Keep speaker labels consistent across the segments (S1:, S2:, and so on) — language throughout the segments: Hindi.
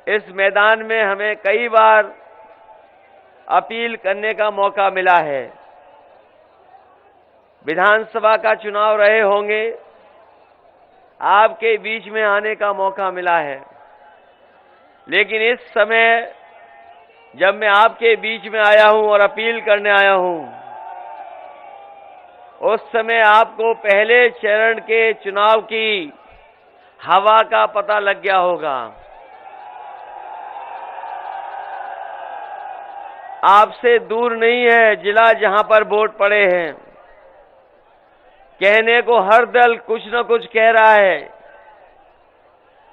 S1: इस मैदान में हमें कई बार अपील करने का मौका मिला है। विधानसभा का चुनाव रहे होंगे, आपके बीच में आने का मौका मिला है, लेकिन इस समय जब मैं आपके बीच में आया हूं और अपील करने आया हूं, उस समय आपको पहले चरण के चुनाव की हवा का पता लग गया होगा। आपसे दूर नहीं है जिला जहां पर वोट पड़े हैं। कहने को हर दल कुछ न कुछ कह रहा है,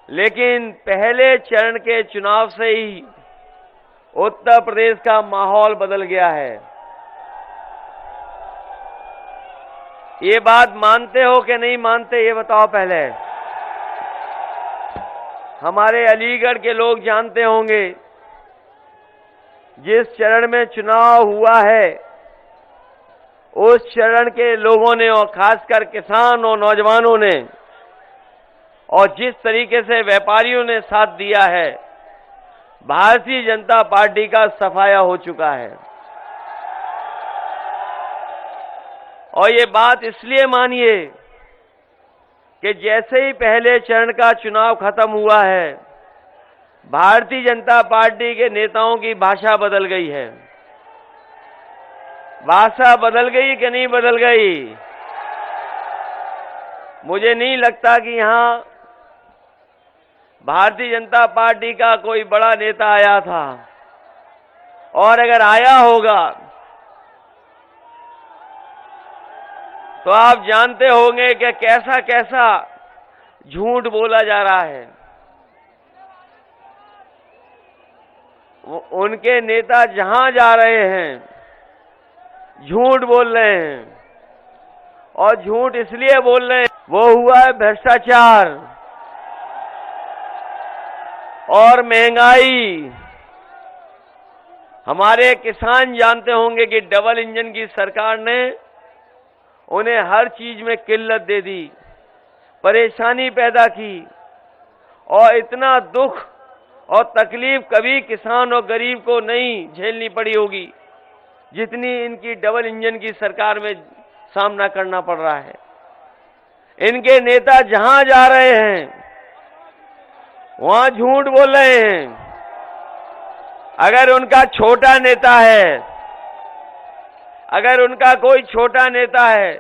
S1: लेकिन पहले चरण के चुनाव से ही उत्तर प्रदेश का माहौल बदल गया है। ये बात मानते हो कि नहीं मानते, ये बताओ पहले। हमारे अलीगढ़ के लोग जानते होंगे, जिस चरण में चुनाव हुआ है, उस चरण के लोगों ने और खासकर किसान और नौजवानों ने और जिस तरीके से व्यापारियों ने साथ दिया है, भारतीय जनता पार्टी का सफाया हो चुका है। और ये बात इसलिए मानिए कि जैसे ही पहले चरण का चुनाव खत्म हुआ है, भारतीय जनता पार्टी के नेताओं की भाषा बदल गई है। भाषा बदल गई कि नहीं बदल गई? मुझे नहीं लगता कि यहां भारतीय जनता पार्टी का कोई बड़ा नेता आया था, और अगर आया होगा तो आप जानते होंगे कि कैसा कैसा झूठ बोला जा रहा है। उनके नेता जहां जा रहे हैं झूठ बोल रहे हैं, और झूठ इसलिए बोल रहे हैं, वो हुआ है भ्रष्टाचार और महंगाई। हमारे किसान जानते होंगे कि डबल इंजन की सरकार ने उन्हें हर चीज में किल्लत दे दी, परेशानी पैदा की, और इतना दुख और तकलीफ कभी किसान और गरीब को नहीं झेलनी पड़ी होगी जितनी इनकी डबल इंजन की सरकार में सामना करना पड़ रहा है। इनके नेता जहां जा रहे हैं वहां झूठ बोल रहे हैं। अगर उनका छोटा नेता है, अगर उनका कोई छोटा नेता है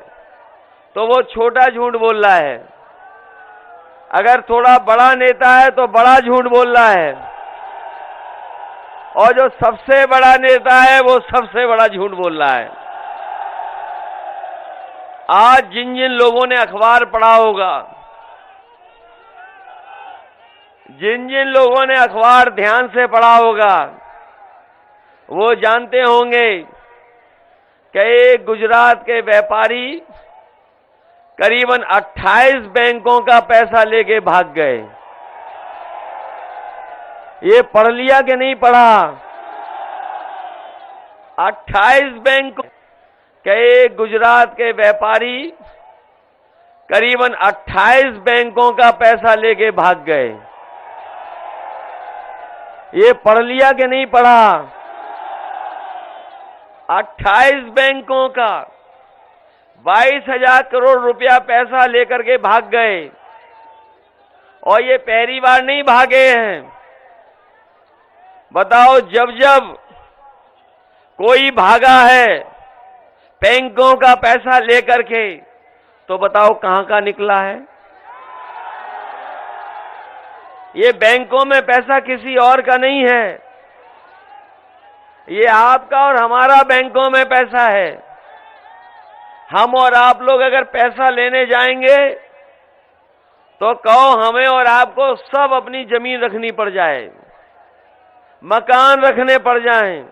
S1: तो वो छोटा झूठ बोल रहा है, अगर थोड़ा बड़ा नेता है तो बड़ा झूठ बोल रहा है, और जो सबसे बड़ा नेता है वो सबसे बड़ा झूठ बोल रहा है। आज जिन जिन लोगों ने अखबार पढ़ा होगा, जिन जिन लोगों ने अखबार ध्यान से पढ़ा होगा, वो जानते होंगे कि एक गुजरात के व्यापारी करीबन 28 बैंकों का पैसा लेके भाग गए। ये पढ़ लिया कि नहीं पढ़ा? 28 बैंक के एक गुजरात के व्यापारी करीबन 28 बैंकों का पैसा लेके भाग गए। ये पढ़ लिया कि नहीं पढ़ा? 28 बैंकों का 22,000 करोड़ रुपया पैसा लेकर के भाग गए, और ये पहली बार नहीं भागे हैं। बताओ, जब जब कोई भागा है बैंकों का पैसा लेकर के, तो बताओ कहां का निकला है? ये बैंकों में पैसा किसी और का नहीं है, ये आपका और हमारा बैंकों में पैसा है। हम और आप लोग अगर पैसा लेने जाएंगे तो कहो हमें और आपको सब अपनी जमीन रखनी पड़ जाए, मकान रखने पड़ जाएं,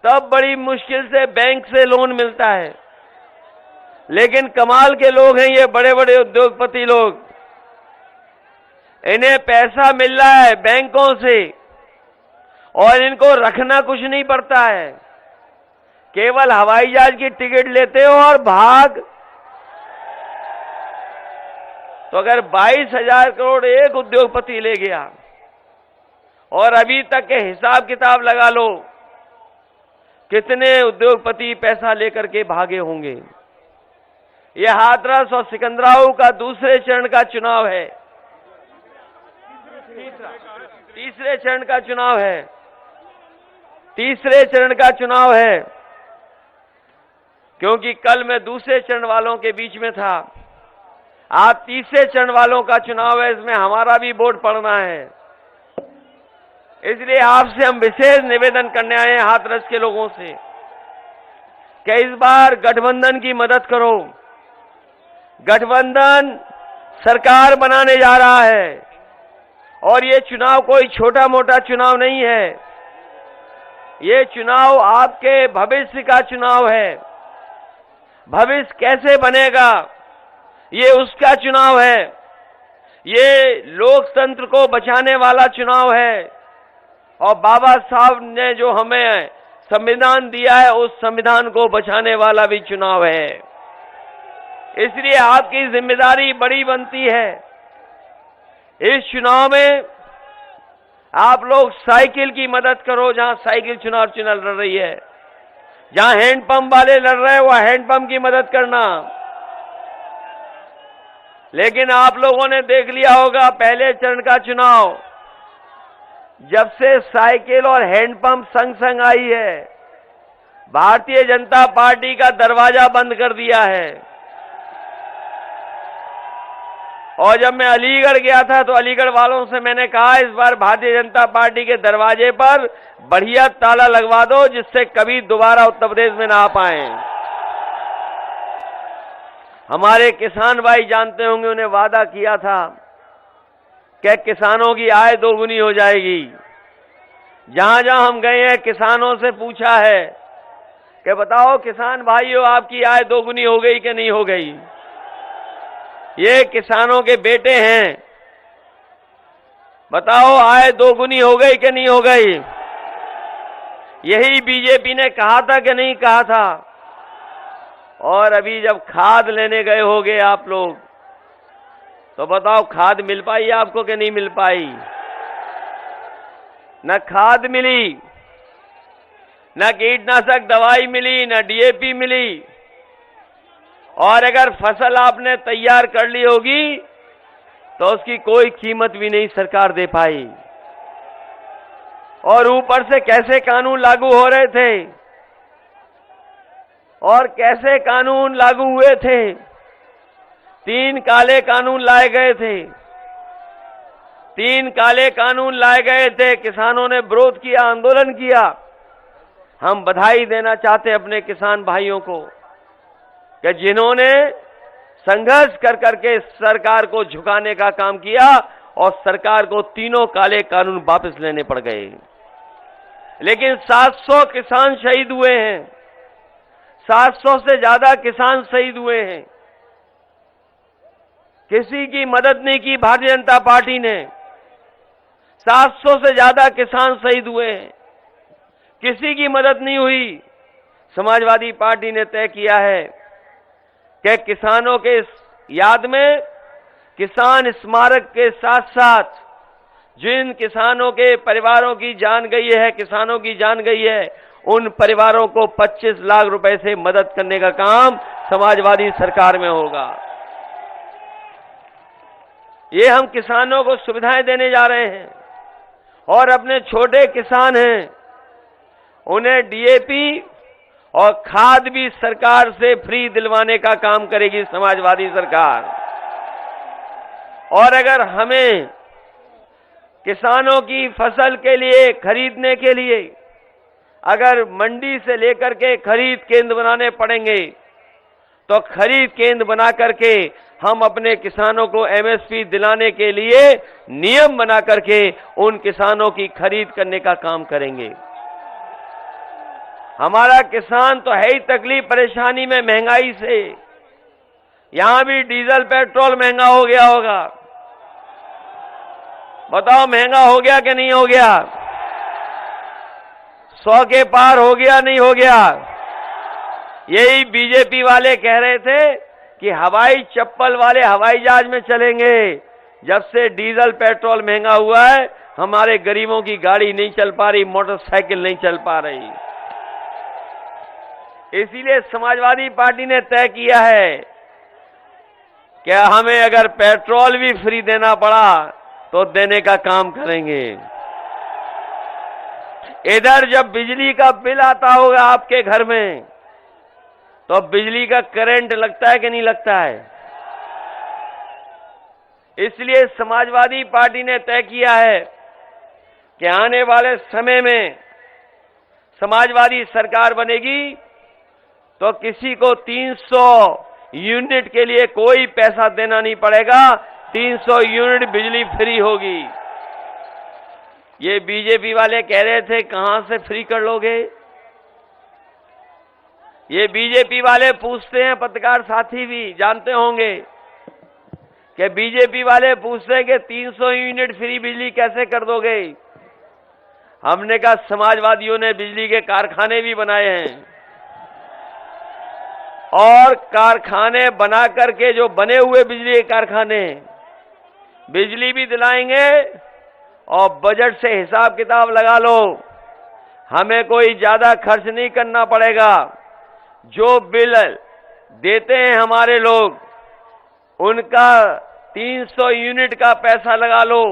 S1: तब बड़ी मुश्किल से बैंक से लोन मिलता है। लेकिन कमाल के लोग हैं ये बड़े बड़े उद्योगपति लोग, इन्हें पैसा मिल रहा है बैंकों से और इनको रखना कुछ नहीं पड़ता है। केवल हवाई जहाज की टिकट लेते हो और भाग। तो अगर 22,000 करोड़ एक उद्योगपति ले गया और अभी तक के हिसाब किताब लगा लो, कितने उद्योगपति पैसा लेकर के भागे होंगे। यह हाथरस और सिकंदराऊ का दूसरे चरण का चुनाव है, तीसरे चरण का चुनाव है, तीसरे चरण का चुनाव है, क्योंकि कल मैं दूसरे चरण वालों के बीच में था। आज तीसरे चरण वालों का चुनाव है, इसमें हमारा भी वोट पड़ना है। इसलिए आपसे हम विशेष निवेदन करने आए हैं हाथरस के लोगों से कि इस बार गठबंधन की मदद करो। गठबंधन सरकार बनाने जा रहा है और ये चुनाव कोई छोटा मोटा चुनाव नहीं है। ये चुनाव आपके भविष्य का चुनाव है। भविष्य कैसे बनेगा, ये उसका चुनाव है। ये लोकतंत्र को बचाने वाला चुनाव है और बाबा साहब ने जो हमें संविधान दिया है, उस संविधान को बचाने वाला भी चुनाव है। इसलिए आपकी जिम्मेदारी बड़ी बनती है। इस चुनाव में आप लोग साइकिल की मदद करो, जहां साइकिल चुनाव लड़ रही है, जहां हैंडपंप वाले लड़ रहे हैं, वह हैंडपंप की मदद करना। लेकिन आप लोगों ने देख लिया होगा पहले चरण का चुनाव, जब से साइकिल और हैंडपंप संग संग आई है, भारतीय जनता पार्टी का दरवाजा बंद कर दिया है। और जब मैं अलीगढ़ गया था तो अलीगढ़ वालों से मैंने कहा, इस बार भारतीय जनता पार्टी के दरवाजे पर बढ़िया ताला लगवा दो, जिससे कभी दोबारा उत्तर प्रदेश में ना आ पाए। हमारे किसान भाई जानते होंगे, उन्हें वादा किया था कि किसानों की आय दोगुनी हो जाएगी। जहां जहां हम गए हैं, किसानों से पूछा है कि बताओ किसान भाइयों, आपकी आय दोगुनी हो गई कि नहीं हो गई? ये किसानों के बेटे हैं, बताओ आय दोगुनी हो गई कि नहीं हो गई? यही बीजेपी ने कहा था कि नहीं कहा था? और अभी जब खाद लेने गए होगे आप लोग, तो बताओ खाद मिल पाई आपको कि नहीं मिल पाई? न खाद मिली, न कीटनाशक दवाई मिली, न डीएपी मिली। और अगर फसल आपने तैयार कर ली होगी तो उसकी कोई कीमत भी नहीं सरकार दे पाई। और ऊपर से कैसे कानून लागू हो रहे थे और कैसे कानून लागू हुए थे। 3 काले कानून लाए गए थे, 3 काले कानून लाए गए थे। किसानों ने विरोध किया, आंदोलन किया। हम बधाई देना चाहते हैं अपने किसान भाइयों को कि जिन्होंने संघर्ष कर करके सरकार को झुकाने का काम किया और सरकार को 3 काले कानून वापस लेने पड़ गए। लेकिन 700 किसान शहीद हुए हैं, 700 से ज्यादा किसान शहीद हुए हैं। किसी की मदद नहीं की भारतीय जनता पार्टी ने। 700 से ज्यादा किसान शहीद हुए हैं, किसी की मदद नहीं हुई। समाजवादी पार्टी ने तय किया है कि किसानों के याद में किसान स्मारक के साथ साथ जिन किसानों के परिवारों की जान गई है, किसानों की जान गई है, उन परिवारों को 25 लाख रुपए से मदद करने का काम समाजवादी सरकार में होगा। ये हम किसानों को सुविधाएं देने जा रहे हैं। और अपने छोटे किसान हैं, उन्हें डीएपी और खाद भी सरकार से फ्री दिलवाने का काम करेगी समाजवादी सरकार। और अगर हमें किसानों की फसल के लिए खरीदने के लिए अगर मंडी से लेकर के खरीद केंद्र बनाने पड़ेंगे, तो खरीद केंद्र बना करके हम अपने किसानों को एमएसपी दिलाने के लिए नियम बना करके उन किसानों की खरीद करने का काम करेंगे। हमारा किसान तो है ही तकलीफ परेशानी में महंगाई से। यहां भी डीजल पेट्रोल महंगा हो गया होगा। बताओ महंगा हो गया कि नहीं हो गया? 100 के पार हो गया नहीं हो गया? यही बीजेपी वाले कह रहे थे कि हवाई चप्पल वाले हवाई जहाज में चलेंगे। जब से डीजल पेट्रोल महंगा हुआ है, हमारे गरीबों की गाड़ी नहीं चल पा रही, मोटरसाइकिल नहीं चल पा रही। इसीलिए समाजवादी पार्टी ने तय किया है कि हमें अगर पेट्रोल भी फ्री देना पड़ा तो देने का काम करेंगे। इधर जब बिजली का बिल आता होगा आपके घर में, तो बिजली का करंट लगता है कि नहीं लगता है? इसलिए समाजवादी पार्टी ने तय किया है कि आने वाले समय में समाजवादी सरकार बनेगी तो किसी को 300 यूनिट के लिए कोई पैसा देना नहीं पड़ेगा, 300 यूनिट बिजली फ्री होगी। ये बीजेपी वाले कह रहे थे कहां से फ्री कर लोगे? ये बीजेपी वाले पूछते हैं, पत्रकार साथी भी जानते होंगे कि बीजेपी वाले पूछते हैं कि 300 यूनिट फ्री बिजली कैसे कर दोगे? हमने कहा समाजवादियों ने बिजली के कारखाने भी बनाए हैं और कारखाने बना करके जो बने हुए बिजली के कारखाने बिजली भी दिलाएंगे और बजट से हिसाब किताब लगा लो, हमें कोई ज्यादा खर्च नहीं करना पड़ेगा। जो बिल देते हैं हमारे लोग उनका 300 यूनिट का पैसा लगा लो,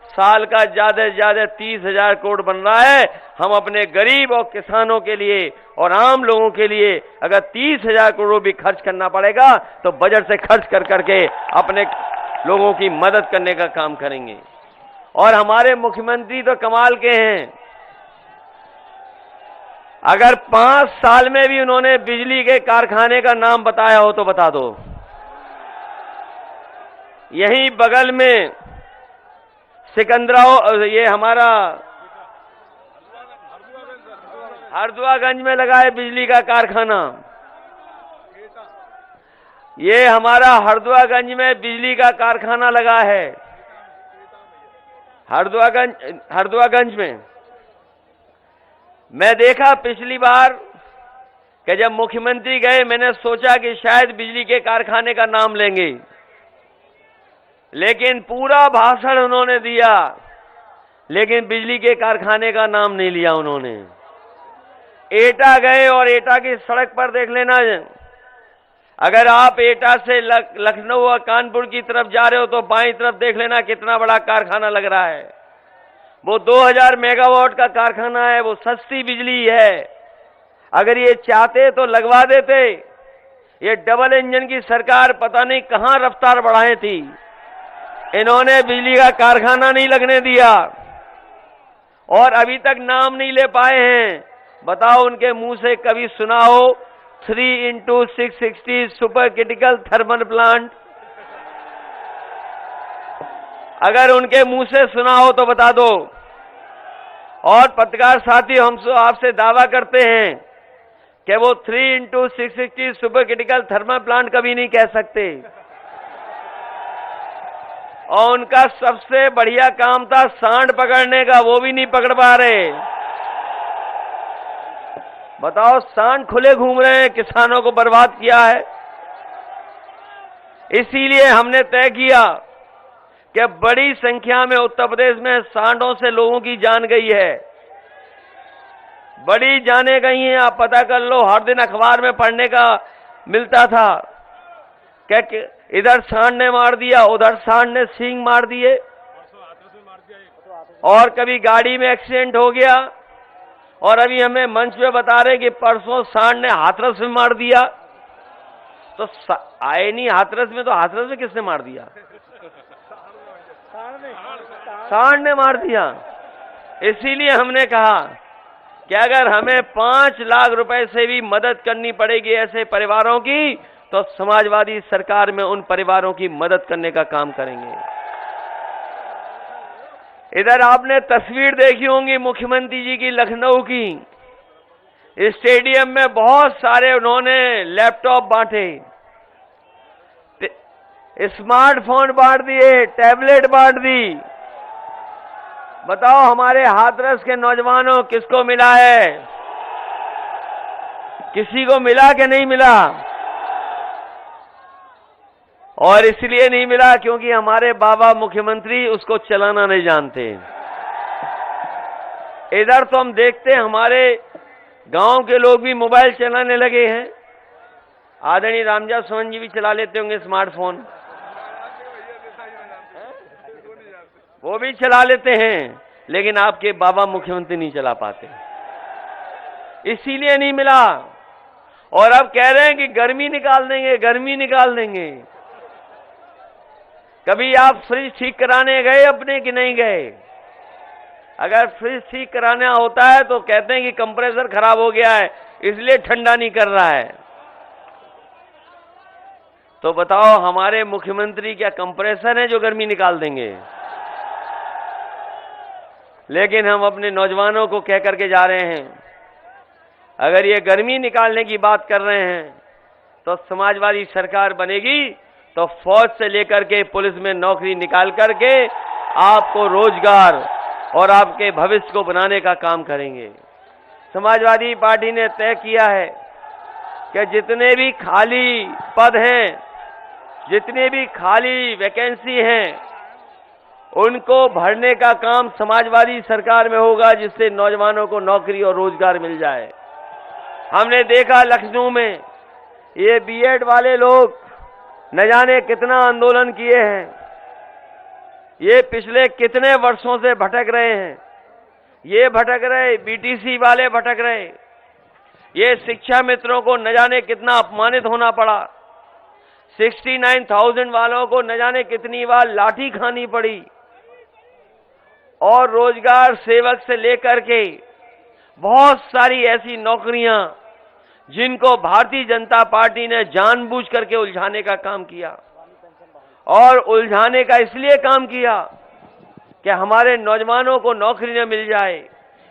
S1: साल का ज्यादा से ज्यादा 30,000 करोड़ बन रहा है। हम अपने गरीब और किसानों के लिए और आम लोगों के लिए अगर 30,000 करोड़ भी खर्च करना पड़ेगा तो बजट से खर्च कर करके अपने लोगों की मदद करने का काम करेंगे। और हमारे मुख्यमंत्री तो कमाल के हैं, अगर 5 साल में भी उन्होंने बिजली के कारखाने का नाम बताया हो तो बता दो। यहीं बगल में सिकंदराबाद, ये हमारा हरदुआगंज में लगा है बिजली का कारखाना। ये हमारा हरदुआगंज में बिजली का कारखाना लगा है, हरदुआगंज में। मैं देखा पिछली बार कि जब मुख्यमंत्री गए, मैंने सोचा कि शायद बिजली के कारखाने का नाम लेंगे, लेकिन पूरा भाषण उन्होंने दिया लेकिन बिजली के कारखाने का नाम नहीं लिया उन्होंने। एटा गए और एटा की सड़क पर देख लेना, अगर आप एटा से लखनऊ और कानपुर की तरफ जा रहे हो तो बाईं तरफ देख लेना कितना बड़ा कारखाना लग रहा है। वो 2000 मेगावाट का कारखाना है, वो सस्ती बिजली है। अगर ये चाहते तो लगवा देते। ये डबल इंजन की सरकार पता नहीं कहां रफ्तार बढ़ाई थी, इन्होंने बिजली का कारखाना नहीं लगने दिया और अभी तक नाम नहीं ले पाए हैं। बताओ उनके मुंह से कभी सुना हो 3x660 super critical thermal plant? अगर उनके मुंह से सुना हो तो बता दो। और पत्रकार साथी, हम आपसे दावा करते हैं कि वो 3x660 super critical thermal plant कभी नहीं कह सकते। और उनका सबसे बढ़िया काम था सांड पकड़ने का, वो भी नहीं पकड़ पा रहे। बताओ, सांड खुले घूम रहे हैं, किसानों को बर्बाद किया है। इसीलिए हमने तय किया कि बड़ी संख्या में उत्तर प्रदेश में सांडों से लोगों की जान गई है, बड़ी जाने गई हैं। आप पता कर लो, हर दिन अखबार में पढ़ने का मिलता था कि इधर सांड ने मार दिया, उधर सांड ने सींग मार दिए, और कभी गाड़ी में एक्सीडेंट हो गया, और अभी हमें मंच पे बता रहे कि परसों सांड ने हाथरस में मार दिया। तो आए नहीं हाथरस में, तो हाथरस में किसने मार दिया? सांड ने मार दिया। इसीलिए हमने कहा कि अगर हमें 5 लाख रुपए से भी मदद करनी पड़ेगी ऐसे परिवारों की, तो समाजवादी सरकार में उन परिवारों की मदद करने का काम करेंगे। इधर आपने तस्वीर देखी होंगी मुख्यमंत्री जी की लखनऊ की, स्टेडियम में बहुत सारे उन्होंने लैपटॉप बांटे, स्मार्टफोन बांट दिए, टैबलेट बांट दी। बताओ, हमारे हाथरस के नौजवानों किसको मिला है? किसी को मिला कि नहीं मिला? और इसलिए नहीं मिला क्योंकि हमारे बाबा मुख्यमंत्री उसको चलाना नहीं जानते। इधर तो हम देखते हैं हमारे गांव के लोग भी मोबाइल चलाने लगे हैं। आदरणीय रामजा सोहन जी भी चला लेते होंगे स्मार्टफोन, वो भी चला लेते हैं, लेकिन आपके बाबा मुख्यमंत्री नहीं चला पाते, इसीलिए नहीं मिला। और अब कह रहे हैं कि गर्मी निकाल देंगे, गर्मी निकाल देंगे। कभी आप फ्रिज ठीक कराने गए अपने कि नहीं गए? अगर फ्रिज ठीक कराना होता है तो कहते हैं कि कंप्रेसर खराब हो गया है इसलिए ठंडा नहीं कर रहा है। तो बताओ हमारे मुख्यमंत्री क्या कंप्रेसर है जो गर्मी निकाल देंगे? लेकिन हम अपने नौजवानों को कह करके जा रहे हैं, अगर ये गर्मी निकालने की बात कर रहे हैं तो समाजवादी सरकार बनेगी तो फौज से लेकर के पुलिस में नौकरी निकाल करके आपको रोजगार और आपके भविष्य को बनाने का काम करेंगे। समाजवादी पार्टी ने तय किया है कि जितने भी खाली पद हैं, जितने भी खाली वैकेंसी हैं, उनको भरने का काम समाजवादी सरकार में होगा, जिससे नौजवानों को नौकरी और रोजगार मिल जाए। हमने देखा लखनऊ में ये बीएड वाले लोग न जाने कितना आंदोलन किए हैं, ये पिछले कितने वर्षों से भटक रहे हैं, ये भटक रहे, बीटीसी वाले भटक रहे, ये शिक्षा मित्रों को न जाने कितना अपमानित होना पड़ा, 69,000 वालों को न जाने कितनी बार लाठी खानी पड़ी, और रोजगार सेवक से लेकर के बहुत सारी ऐसी नौकरियां जिनको भारतीय जनता पार्टी ने जानबूझ करके उलझाने का काम किया। और उलझाने का इसलिए काम किया कि हमारे नौजवानों को नौकरी न मिल जाए।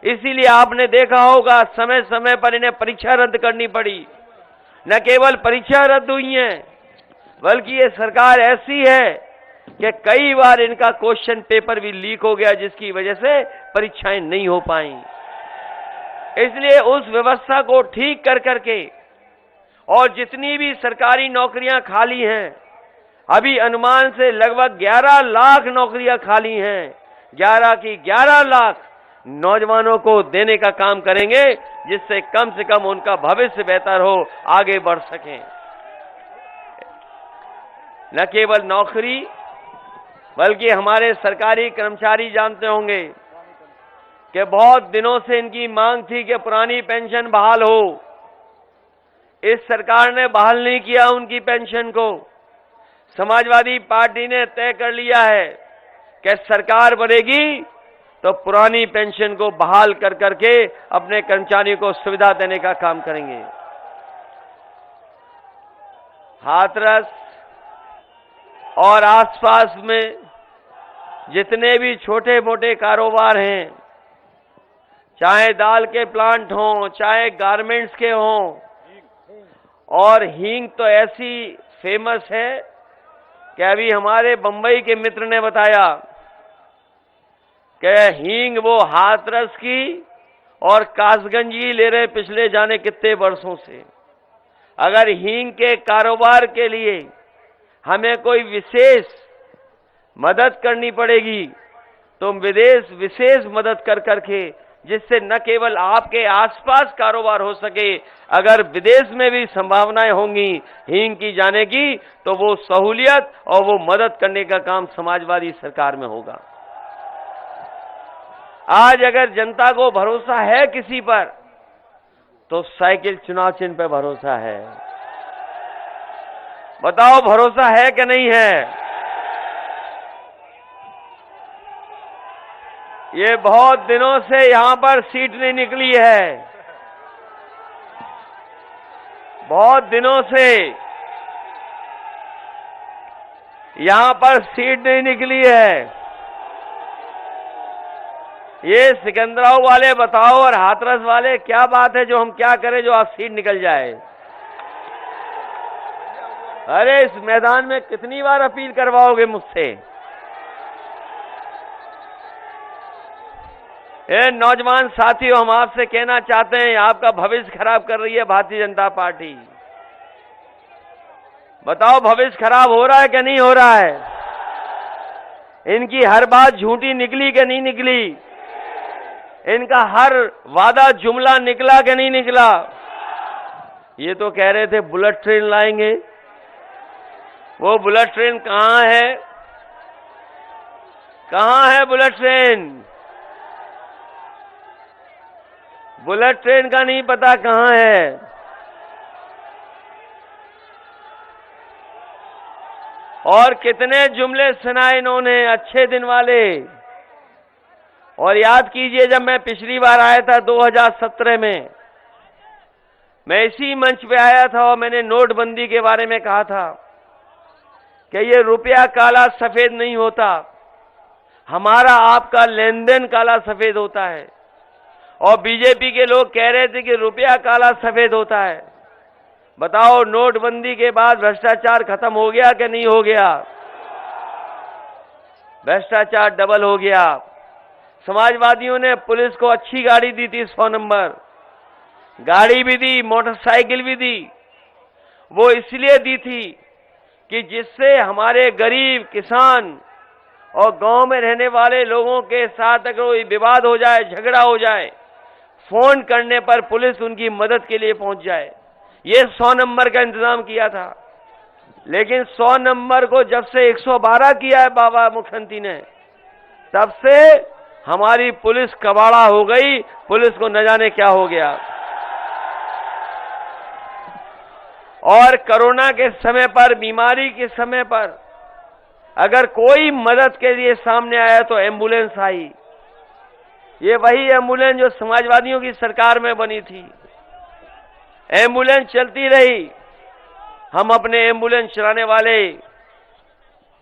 S1: इसीलिए आपने देखा होगा समय समय पर इन्हें परीक्षा रद्द करनी पड़ी। न केवल परीक्षा रद्द हुई है, बल्कि ये सरकार ऐसी है कि कई बार इनका क्वेश्चन पेपर भी लीक हो गया, जिसकी वजह से परीक्षाएं नहीं हो पाई। इसलिए उस व्यवस्था को ठीक कर करके, और जितनी भी सरकारी नौकरियां खाली हैं, अभी अनुमान से लगभग 11 लाख नौकरियां खाली हैं, 11 की 11 लाख नौजवानों को देने का काम करेंगे, जिससे कम से कम उनका भविष्य बेहतर हो, आगे बढ़ सकें। न केवल नौकरी, बल्कि हमारे सरकारी कर्मचारी जानते होंगे कि बहुत दिनों से इनकी मांग थी कि पुरानी पेंशन बहाल हो। इस सरकार ने बहाल नहीं किया उनकी पेंशन को। समाजवादी पार्टी ने तय कर लिया है कि सरकार बनेगी तो पुरानी पेंशन को बहाल कर करके अपने कर्मचारियों को सुविधा देने का काम करेंगे। हाथरस और आसपास में जितने भी छोटे मोटे कारोबार हैं, चाहे दाल के प्लांट हों, चाहे गारमेंट्स के हों, और हींग तो ऐसी फेमस है कि अभी हमारे बंबई के मित्र ने बताया कि हींग वो हाथरस की और कासगंज ही ले रहे पिछले जाने कितने वर्षों से। अगर हींग के कारोबार के लिए हमें कोई विशेष मदद करनी पड़ेगी तो विदेश विशेष मदद कर करके, जिससे न केवल आपके आसपास कारोबार हो सके, अगर विदेश में भी संभावनाएं होंगी हींग की जाने की, तो वो सहूलियत और वो मदद करने का काम समाजवादी सरकार में होगा। आज अगर जनता को भरोसा है किसी पर, तो साइकिल चुनाव चिन्ह पर भरोसा है। बताओ भरोसा है कि नहीं है? ये बहुत दिनों से यहां पर सीट नहीं निकली है, बहुत दिनों से यहां पर सीट नहीं निकली है। ये सिकंदराव वाले बताओ और हाथरस वाले, क्या बात है जो हम क्या करें जो आप सीट निकल जाए? अरे इस मैदान में कितनी बार अपील करवाओगे मुझसे? नौजवान साथियों, हम आपसे कहना चाहते हैं, आपका भविष्य खराब कर रही है भारतीय जनता पार्टी। बताओ भविष्य खराब हो रहा है कि नहीं हो रहा है? इनकी हर बात झूठी निकली कि नहीं निकली? इनका हर वादा जुमला निकला कि नहीं निकला? ये तो कह रहे थे बुलेट ट्रेन लाएंगे। वो बुलेट ट्रेन कहां है? कहां है बुलेट ट्रेन? बुलेट ट्रेन का नहीं पता कहां है। और कितने जुमले सुनाए इन्होंने अच्छे दिन वाले। और याद कीजिए, जब मैं पिछली बार आया था 2017 में, मैं इसी मंच पे आया था और मैंने नोटबंदी के बारे में कहा था कि ये रुपया काला सफेद नहीं होता, हमारा आपका लेन देन काला सफेद होता है। और बीजेपी के लोग कह रहे थे कि रुपया काला सफेद होता है। बताओ, नोटबंदी के बाद भ्रष्टाचार खत्म हो गया कि नहीं हो गया? भ्रष्टाचार डबल हो गया। समाजवादियों ने पुलिस को अच्छी गाड़ी दी थी, 100 नंबर गाड़ी भी दी, मोटरसाइकिल भी दी। वो इसलिए दी थी कि जिससे हमारे गरीब किसान और गांव में रहने वाले लोगों के साथ अगर कोई विवाद हो जाए, झगड़ा हो जाए, फोन करने पर पुलिस उनकी मदद के लिए पहुंच जाए। ये 100 नंबर का इंतजाम किया था। लेकिन 100 नंबर को जब से 112 किया है बाबा मुख्यमंत्री ने, तब से हमारी पुलिस कबाड़ा हो गई। पुलिस को न जाने क्या हो गया। और कोरोना के समय पर, बीमारी के समय पर अगर कोई मदद के लिए सामने आया तो एम्बुलेंस आई। ये वही एम्बुलेंस जो समाजवादियों की सरकार में बनी थी। एम्बुलेंस चलती रही। हम अपने एम्बुलेंस चलाने वाले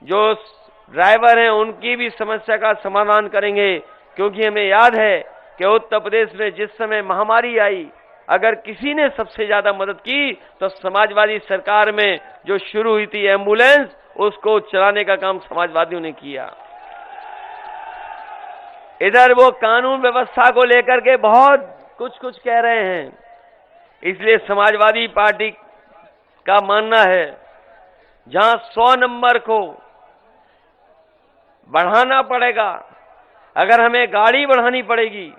S1: जो ड्राइवर हैं उनकी भी समस्या का समाधान करेंगे, क्योंकि हमें याद है कि उत्तर प्रदेश में जिस समय महामारी आई, अगर किसी ने सबसे ज्यादा मदद की तो समाजवादी सरकार में जो शुरू हुई थी एम्बुलेंस, उसको चलाने का काम समाजवादियों ने किया। इधर वो कानून व्यवस्था को लेकर के बहुत कुछ कह रहे हैं। इसलिए समाजवादी पार्टी का मानना है, जहां 100 नंबर को बढ़ाना पड़ेगा, अगर हमें गाड़ी बढ़ानी पड़ेगी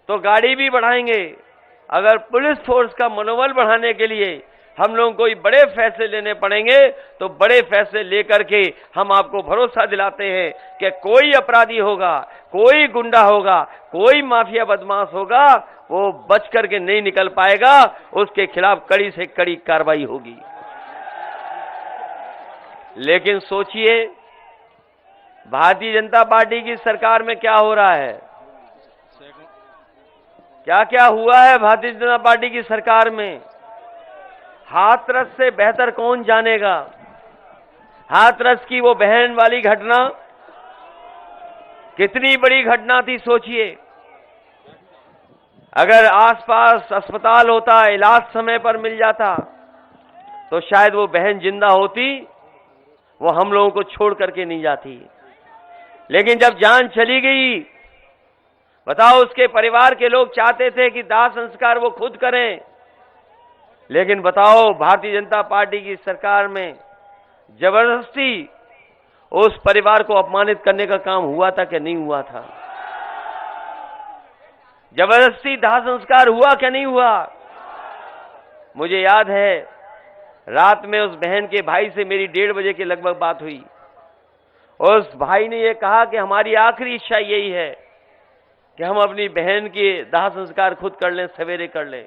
S1: तो गाड़ी भी बढ़ाएंगे। अगर पुलिस फोर्स का मनोबल बढ़ाने के लिए हम लोगों को कोई बड़े फैसले लेने पड़ेंगे तो बड़े फैसले लेकर के हम आपको भरोसा दिलाते हैं कि कोई अपराधी होगा, कोई गुंडा होगा, कोई माफिया बदमाश होगा, वो बच करके नहीं निकल पाएगा। उसके खिलाफ कड़ी से कड़ी कार्रवाई होगी। लेकिन सोचिए, भारतीय जनता पार्टी की सरकार में क्या हो रहा है, क्या क्या हुआ है भारतीय जनता पार्टी की सरकार में। हाथरस से बेहतर कौन जानेगा। हाथरस की वो बहन वाली घटना कितनी बड़ी घटना थी, सोचिए। अगर आसपास अस्पताल होता, इलाज समय पर मिल जाता, तो शायद वो बहन जिंदा होती, वो हम लोगों को छोड़ करके नहीं जाती। लेकिन जब जान चली गई, बताओ, उसके परिवार के लोग चाहते थे कि दाह संस्कार वो खुद करें, लेकिन बताओ, भारतीय जनता पार्टी की सरकार में जबरदस्ती उस परिवार को अपमानित करने का काम हुआ था कि नहीं हुआ था? जबरदस्ती दाह संस्कार हुआ कि नहीं हुआ? मुझे याद है, रात में उस बहन के भाई से मेरी 1:30 बजे के लगभग बात हुई। उस भाई ने यह कहा कि हमारी आखिरी इच्छा यही है कि हम अपनी बहन के दाह संस्कार खुद कर लें, सवेरे कर लें।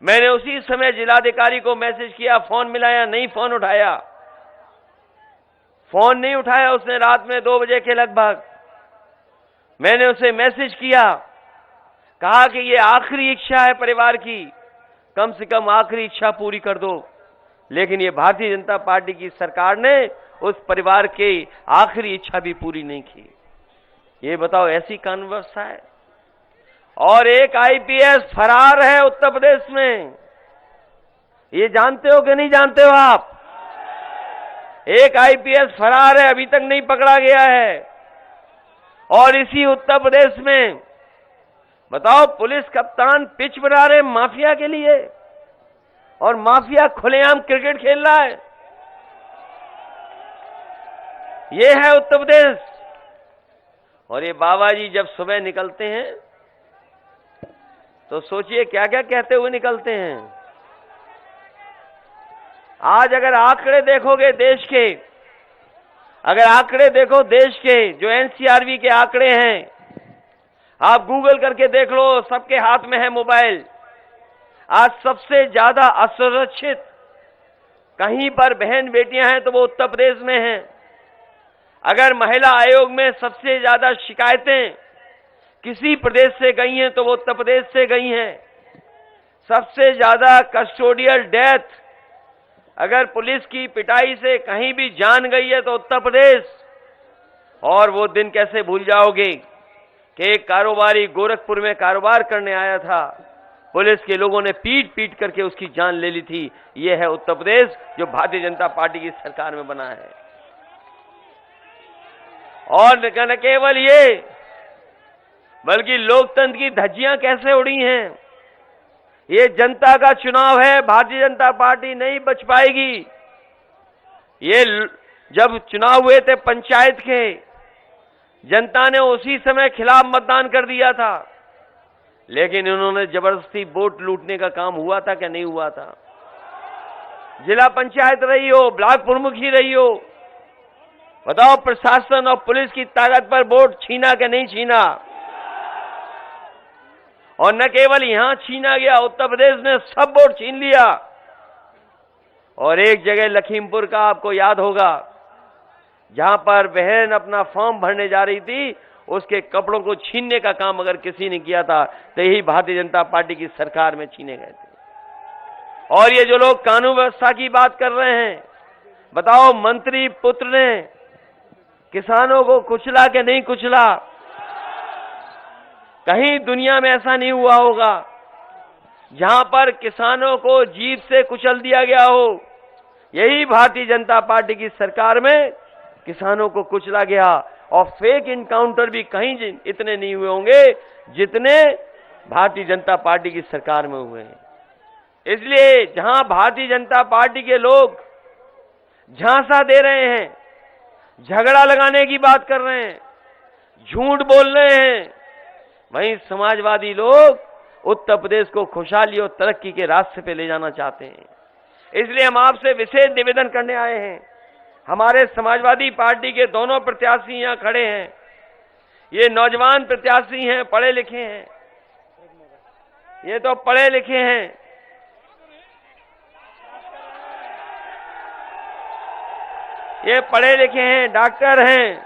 S1: मैंने उसी समय जिलाधिकारी को मैसेज किया, फोन मिलाया, नहीं फोन उठाया। फोन नहीं उठाया उसने रात में 2 बजे के लगभग। मैंने उसे मैसेज किया, कहा कि ये आखिरी इच्छा है परिवार की, कम से कम आखिरी इच्छा पूरी कर दो। लेकिन ये भारतीय जनता पार्टी की सरकार ने उस परिवार के आखिरी इच्छा भी पूरी नहीं की। ये बताओ, ऐसी कानून व्यवस्था है। और एक आईपीएस फरार है उत्तर प्रदेश में। ये जानते हो कि नहीं जानते हो आप? एक आईपीएस फरार है, अभी तक नहीं पकड़ा गया है। और इसी उत्तर प्रदेश में बताओ, पुलिस कप्तान पिच बना रहे माफिया के लिए, और माफिया खुलेआम क्रिकेट खेल रहा है। ये है उत्तर प्रदेश। और ये बाबा जी जब सुबह निकलते हैं तो सोचिए क्या क्या कहते हुए निकलते हैं। आज अगर आंकड़े देखोगे देश के, अगर आंकड़े देखो देश के, जो एनसीआरबी के आंकड़े हैं, आप गूगल करके देख लो, सबके हाथ में है मोबाइल। आज सबसे ज्यादा असुरक्षित कहीं पर बहन बेटियां हैं तो वो उत्तर प्रदेश में हैं। अगर महिला आयोग में सबसे ज्यादा शिकायतें किसी प्रदेश से गई हैं तो वो उत्तर प्रदेश से गई हैं। सबसे ज्यादा कस्टोडियल डेथ अगर पुलिस की पिटाई से कहीं भी जान गई है तो उत्तर प्रदेश। और वो दिन कैसे भूल जाओगे कि एक कारोबारी गोरखपुर में कारोबार करने आया था, पुलिस के लोगों ने पीट पीट करके उसकी जान ले ली थी। ये है उत्तर प्रदेश जो भारतीय जनता पार्टी की सरकार में बना है। और न केवल ये, बल्कि लोकतंत्र की धज्जियां कैसे उड़ी हैं। ये जनता का चुनाव है, भारतीय जनता पार्टी नहीं बच पाएगी। ये जब चुनाव हुए थे पंचायत के, जनता ने उसी समय खिलाफ मतदान कर दिया था, लेकिन उन्होंने जबरदस्ती वोट लूटने का काम हुआ था क्या नहीं हुआ था। जिला पंचायत रही हो, ब्लॉक प्रमुख ही रही हो, बताओ प्रशासन और पुलिस की ताकत पर वोट छीना क्या नहीं छीना। और न केवल यहां छीना गया, उत्तर प्रदेश ने सब वोट छीन लिया। और एक जगह लखीमपुर का आपको याद होगा, जहां पर बहन अपना फॉर्म भरने जा रही थी, उसके कपड़ों को छीनने का काम अगर किसी ने किया था तो यही भारतीय जनता पार्टी की सरकार में छीने गए थे। और ये जो लोग कानून व्यवस्था की बात कर रहे हैं, बताओ मंत्री पुत्र ने किसानों को कुचला के नहीं कुचला। कहीं दुनिया में ऐसा नहीं हुआ होगा जहां पर किसानों को जीप से कुचल दिया गया हो। यही भारतीय जनता पार्टी की सरकार में किसानों को कुचला गया। और फेक इनकाउंटर भी कहीं इतने नहीं हुए होंगे जितने भारतीय जनता पार्टी की सरकार में हुए हैं। इसलिए जहां भारतीय जनता पार्टी के लोग झांसा दे रहे हैं, झगड़ा लगाने की बात कर रहे हैं, झूठ बोल रहे हैं, वहीं समाजवादी लोग उत्तर प्रदेश को खुशहाली और तरक्की के रास्ते पे ले जाना चाहते हैं। इसलिए हम आपसे विशेष निवेदन करने आए हैं। हमारे समाजवादी पार्टी के दोनों प्रत्याशी यहां खड़े हैं। ये नौजवान प्रत्याशी हैं, पढ़े लिखे हैं, ये तो पढ़े लिखे हैं। ये पढ़े लिखे हैं, डॉक्टर हैं,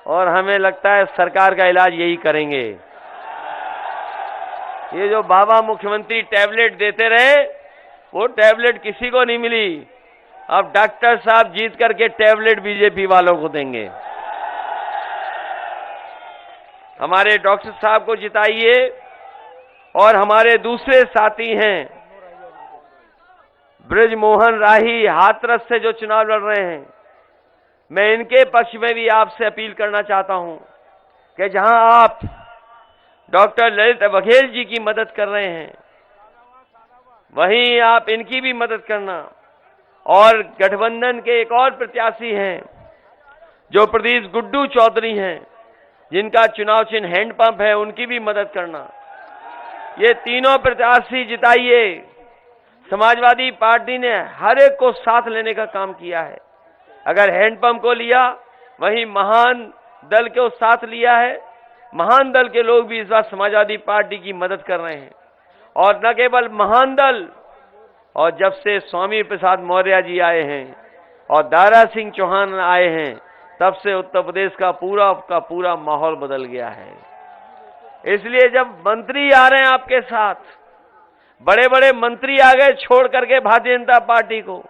S1: और हमें लगता है सरकार का इलाज यही करेंगे। ये जो बाबा मुख्यमंत्री टैबलेट देते रहे, वो टैबलेट किसी को नहीं मिली। अब डॉक्टर साहब जीत करके टैबलेट बीजेपी वालों को देंगे। हमारे डॉक्टर साहब को जिताइए। और हमारे दूसरे साथी हैं ब्रिजमोहन राही, हाथरस से जो चुनाव लड़ रहे हैं, मैं इनके पक्ष में भी आपसे अपील करना चाहता हूं कि जहां आप डॉक्टर ललित बघेल जी की मदद कर रहे हैं, वहीं आप इनकी भी मदद करना। और गठबंधन के एक और प्रत्याशी हैं जो प्रदेश गुड्डू चौधरी हैं, जिनका चुनाव चिन्ह हैंडपंप है, उनकी भी मदद करना। ये तीनों प्रत्याशी जिताइए। समाजवादी पार्टी ने हर एक को साथ लेने का काम किया है। अगर हैंडपंप को लिया, वहीं महान दल को साथ लिया है। महान दल के लोग भी इस बार समाजवादी पार्टी की मदद कर रहे हैं। और न केवल महान दल, और जब से स्वामी प्रसाद मौर्य जी आए हैं और दारा सिंह चौहान आए हैं, तब से उत्तर प्रदेश का पूरा माहौल बदल गया है। इसलिए जब मंत्री आ रहे हैं आपके साथ, बड़े बड़े मंत्री आ गए छोड़ करके भारतीय जनता पार्टी को,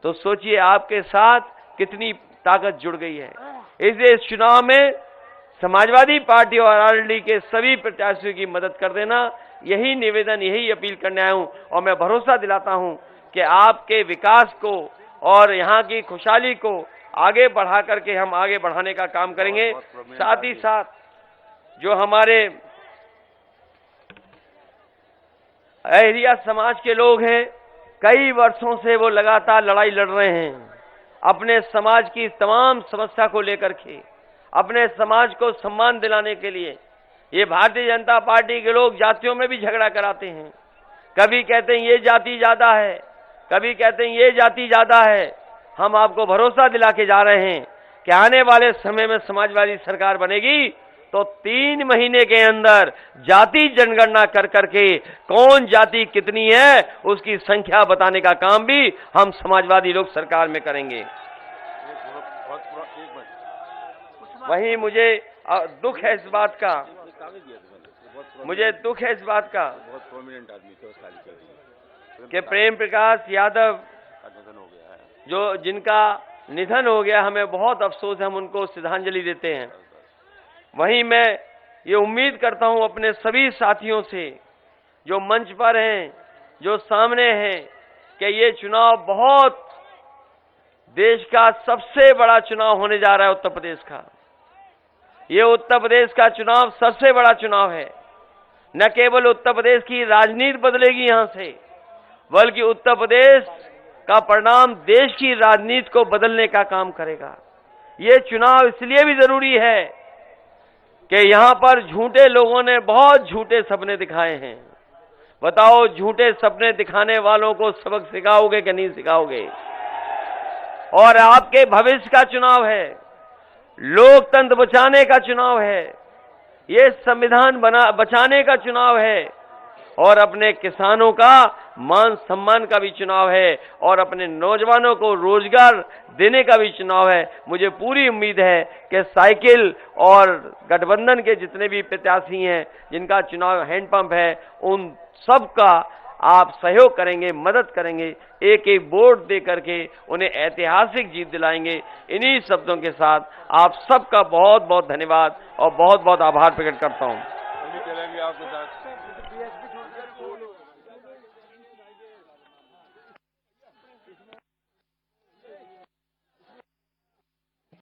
S1: तो सोचिए आपके साथ कितनी ताकत जुड़ गई है। इसलिए इस चुनाव में समाजवादी पार्टी और आरएलडी के सभी प्रत्याशियों की मदद कर देना, यही निवेदन, यही अपील करने आया हूं। और मैं भरोसा दिलाता हूं कि आपके विकास को और यहां की खुशहाली को आगे बढ़ा करके हम आगे बढ़ाने का काम करेंगे। साथ ही साथ जो हमारे अहिरिया समाज के लोग हैं, कई वर्षों से वो लगातार लड़ाई लड़ रहे हैं अपने समाज की तमाम समस्या को लेकर के, अपने समाज को सम्मान दिलाने के लिए। ये भारतीय जनता पार्टी के लोग जातियों में भी झगड़ा कराते हैं। कभी कहते हैं ये जाति ज्यादा है, कभी कहते हैं ये जाति ज्यादा है। हम आपको भरोसा दिला के जा रहे हैं कि आने वाले समय में समाजवादी सरकार बनेगी तो 3 महीने के अंदर जाति जनगणना कर करके कौन जाति कितनी है उसकी संख्या बताने का काम भी हम समाजवादी लोग सरकार में करेंगे। वहीं मुझे दुख है इस बात का, मुझे दुख है इस बात का कि प्रेम प्रकाश यादव जो जिनका निधन हो गया, हमें बहुत अफसोस है, हम उनको श्रद्धांजलि देते हैं। वहीं मैं ये उम्मीद करता हूं अपने सभी साथियों से जो मंच पर हैं, जो सामने हैं, कि ये चुनाव बहुत देश का सबसे बड़ा चुनाव होने जा रहा है। उत्तर प्रदेश का ये उत्तर प्रदेश का चुनाव सबसे बड़ा चुनाव है। न केवल उत्तर प्रदेश की राजनीति बदलेगी यहां से, बल्कि उत्तर प्रदेश का परिणाम देश की राजनीति को बदलने का काम करेगा। ये चुनाव इसलिए भी जरूरी है कि यहां पर झूठे लोगों ने बहुत झूठे सपने दिखाए हैं। बताओ, झूठे सपने दिखाने वालों को सबक सिखाओगे कि नहीं सिखाओगे? और आपके भविष्य का चुनाव है, लोकतंत्र बचाने का चुनाव है, ये संविधान बचाने का चुनाव है, और अपने किसानों का मान सम्मान का भी चुनाव है, और अपने नौजवानों को रोजगार देने का भी चुनाव है। मुझे पूरी उम्मीद है कि साइकिल और गठबंधन के जितने भी प्रत्याशी हैं जिनका चुनाव हैंडपंप है, उन सब का आप सहयोग करेंगे, मदद करेंगे, एक एक वोट दे करके उन्हें ऐतिहासिक जीत दिलाएंगे। इन्हीं शब्दों के साथ आप सबका बहुत बहुत धन्यवाद और बहुत बहुत आभार प्रकट करता हूं।
S2: चलेंगे आपके साथ।